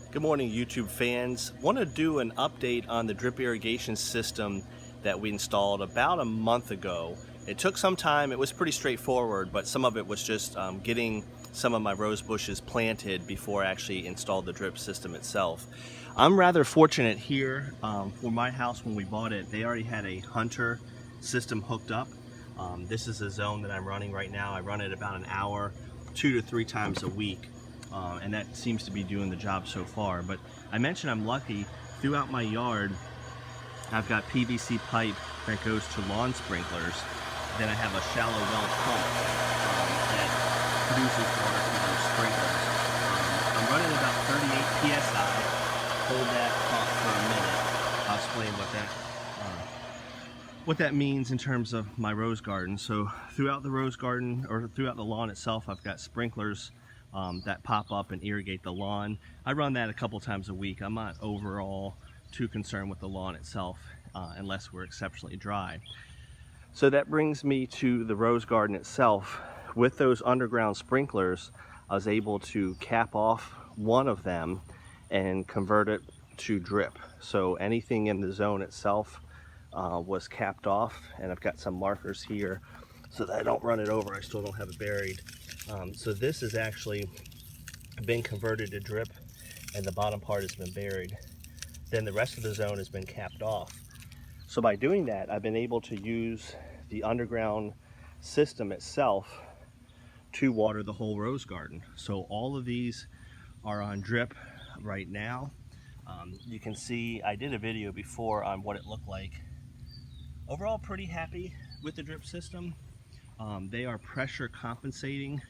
Good morning, YouTube fans. Want to do an update on the drip irrigation system that we installed about a month ago. It took some time. It was pretty straightforward, but some of it was just getting some of my rose bushes planted before I actually installed the drip system itself. I'm rather fortunate here for my house. When we bought it, they already had a Hunter system hooked up. This is the zone that I'm running right now. I run it about an hour, 2 to 3 times a week. And that seems to be doing the job so far. But I mentioned I'm lucky. Throughout my yard, I've got PVC pipe that goes to lawn sprinklers. Then I have a shallow well pump that produces water through those sprinklers. I'm running about 38 psi. Hold that thought for a minute. I'll explain what that means in terms of my rose garden. So throughout the rose garden, or throughout the lawn itself, I've got sprinklers that pop up and irrigate the lawn. I run that a couple times a week. I'm not overall too concerned with the lawn itself unless we're exceptionally dry. So that brings me to the rose garden itself. With those underground sprinklers, I was able to cap off one of them and convert it to drip. So anything in the zone itself was capped off, and I've got some markers here so that I don't run it over. I still don't have it buried. So this has actually been converted to drip, and the bottom part has been buried. Then the rest of the zone has been capped off. So by doing that, I've been able to use the underground system itself to water the whole rose garden. So all of these are on drip right now. You can see I did a video before on what it looked like. Overall, pretty happy with the drip system. They are pressure compensating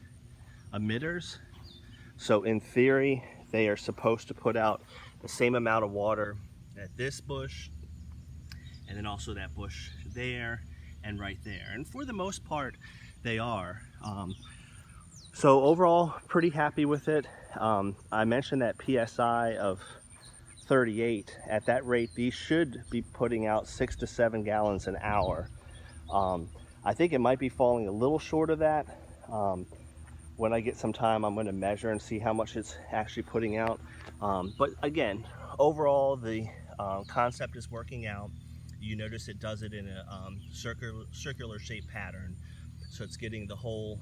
emitters. So in theory, they are supposed to put out the same amount of water at this bush, and then also that bush there and right there. And for the most part, they are. So overall, pretty happy with it. I mentioned that PSI of 38. At that rate, these should be putting out 6 to 7 gallons an hour. I think it might be falling a little short of that. When I get some time, I'm going to measure and see how much it's actually putting out. But again, overall, the concept is working out. You notice it does it in a circular shaped pattern. So it's getting the whole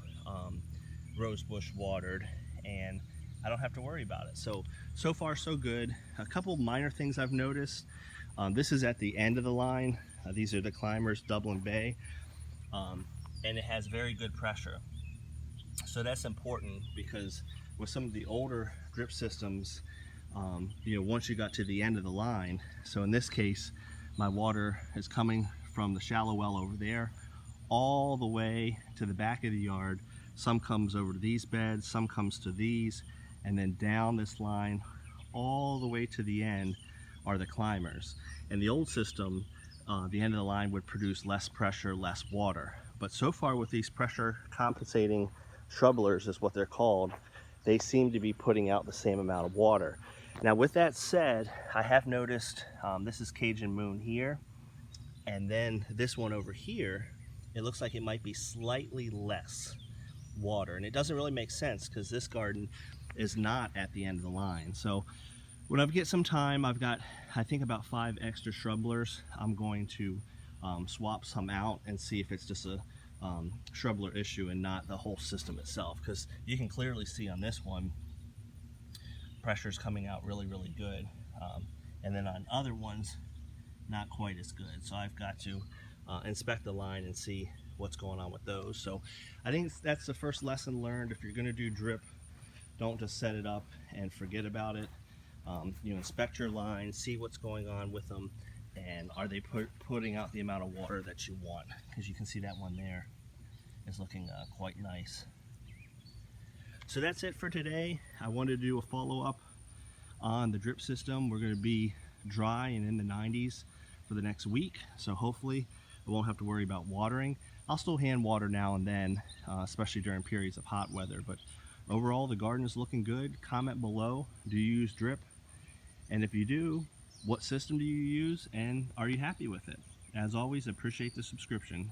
rose bush watered, and I don't have to worry about it. So far so good. A couple minor things I've noticed. This is at the end of the line. These are the climbers, Dublin Bay. And it has very good pressure. So that's important, because with some of the older drip systems, once you got to the end of the line, so in this case, my water is coming from the shallow well over there all the way to the back of the yard. Some comes over to these beds, some comes to these, and then down this line all the way to the end are the climbers. And the old system, the end of the line would produce less pressure, less water. But so far with these pressure compensating shrubblers, is what they're called, they seem to be putting out the same amount of water. Now with that said, I have noticed, this is Cajun Moon here, and then this one over here, it looks like it might be slightly less water. And it doesn't really make sense, because this garden is not at the end of the line. So when I get some time, I've got, I think, about 5 extra shrubblers. I'm going to swap some out and see if it's just a shrubler issue and not the whole system itself, because you can clearly see on this one pressure's coming out really good, and then on other ones not quite as good. So I've got to inspect the line and see what's going on with those. So I think that's the first lesson learned. If you're going to do drip, don't just set it up and forget about it. Inspect your lines, see what's going on with them, and are they putting out the amount of water that you want? Because you can see that one there is looking quite nice. So that's it for today. I wanted to do a follow-up on the drip system. We're going to be dry and in the 90s for the next week, so hopefully I won't have to worry about watering. I'll still hand water now and then, especially during periods of hot weather, but overall the garden is looking good. Comment below, do you use drip? And if you do, what system do you use, and are you happy with it? As always, appreciate the subscription.